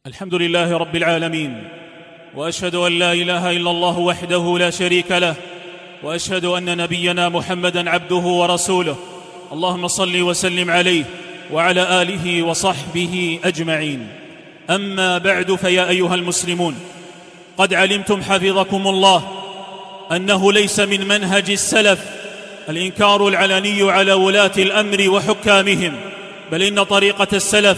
الحمد لله رب العالمين، وأشهد أن لا إله إلا الله وحده لا شريك له، وأشهد أن نبينا محمدًا عبده ورسوله. اللهم صل وسلم عليه وعلى آله وصحبه أجمعين. أما بعد، فيا أيها المسلمون، قد علمتم حفظكم الله أنه ليس من منهج السلف الإنكار العلني على ولاة الأمر وحكامهم، بل إن طريقة السلف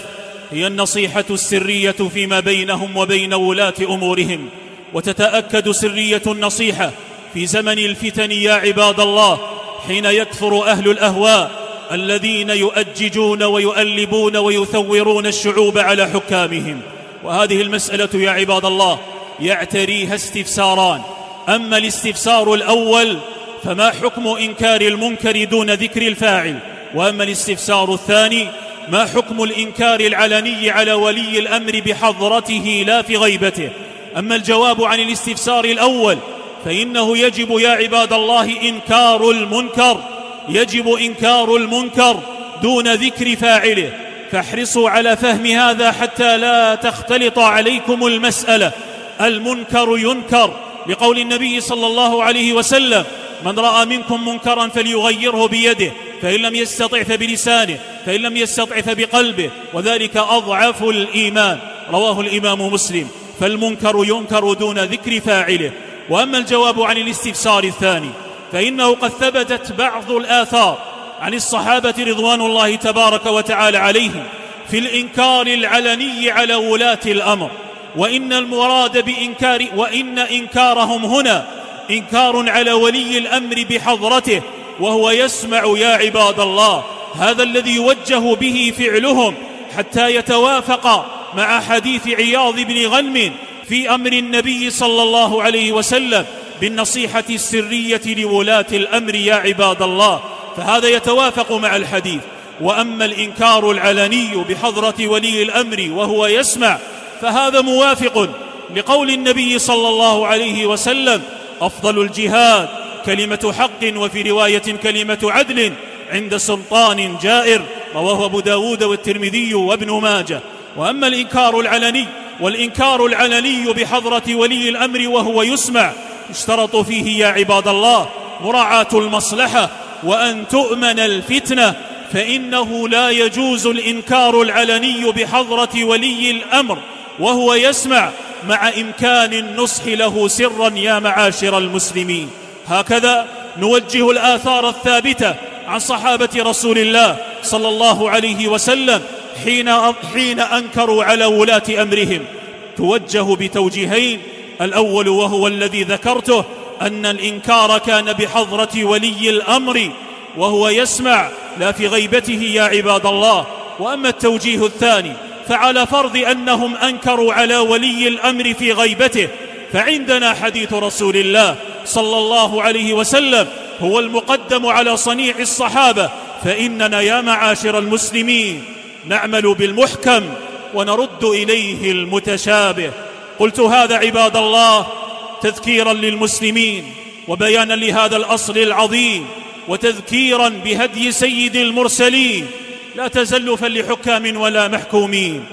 هي النصيحة السرية فيما بينهم وبين ولاة أمورهم. وتتأكد سرية النصيحة في زمن الفتن يا عباد الله، حين يكثر أهل الأهواء الذين يؤججون ويؤلبون ويثورون الشعوب على حكامهم. وهذه المسألة يا عباد الله يعتريها استفساران. أما الاستفسار الأول فما حكم إنكار المنكر دون ذكر الفاعل؟ وأما الاستفسار الثاني ما حكم الإنكار العلني على ولي الأمر بحضرته لا في غيبته؟ أما الجواب عن الاستفسار الأول فإنه يجب يا عباد الله إنكار المنكر، يجب إنكار المنكر دون ذكر فاعله. فاحرصوا على فهم هذا حتى لا تختلط عليكم المسألة. المنكر ينكر لقول النبي صلى الله عليه وسلم: من رأى منكم منكرا فليغيره بيده، فإن لم يستطع فبلسانه، فإن لم يستطع فبقلبه، وذلك أضعف الإيمان. رواه الإمام مسلم. فالمنكر ينكر دون ذكر فاعله. وأما الجواب عن الاستفسار الثاني فإنه قد ثبتت بعض الآثار عن الصحابة رضوان الله تبارك وتعالى عليهم في الإنكار العلني على ولاة الأمر، وإن المراد وإن إنكارهم هنا إنكار على ولي الأمر بحضرته وهو يسمع يا عباد الله. هذا الذي يوجه به فعلهم حتى يتوافق مع حديث عياض بن غنم في أمر النبي صلى الله عليه وسلم بالنصيحة السرية لولاة الأمر يا عباد الله، فهذا يتوافق مع الحديث. وأما الإنكار العلني بحضرة ولي الأمر وهو يسمع فهذا موافق لقول النبي صلى الله عليه وسلم: أفضل الجهاد كلمة حق، وفي رواية كلمة عدل عند سلطان جائر. رواه أبو داود والترمذي وابن ماجه. وأما والإنكار العلني بحضرة ولي الأمر وهو يسمع، اشترط فيه يا عباد الله مراعاة المصلحة وأن تؤمن الفتنة، فإنه لا يجوز الإنكار العلني بحضرة ولي الأمر وهو يسمع مع إمكان النصح له سرا يا معاشر المسلمين. هكذا نوجه الآثار الثابتة عن صحابة رسول الله صلى الله عليه وسلم حين أنكروا على ولاة أمرهم، توجه بتوجيهين. الأول وهو الذي ذكرته، أن الإنكار كان بحضرة ولي الأمر وهو يسمع لا في غيبته يا عباد الله. وأما التوجيه الثاني فعلى فرض أنهم أنكروا على ولي الأمر في غيبته، فعندنا حديث رسول الله صلى الله عليه وسلم هو المقدم على صنيع الصحابة. فإننا يا معاشر المسلمين نعمل بالمحكم ونرد إليه المتشابه. قلت هذا عباد الله تذكيرا للمسلمين وبيانا لهذا الأصل العظيم، وتذكيرا بهدي سيد المرسلين لا تزلفا لحكام ولا محكومين.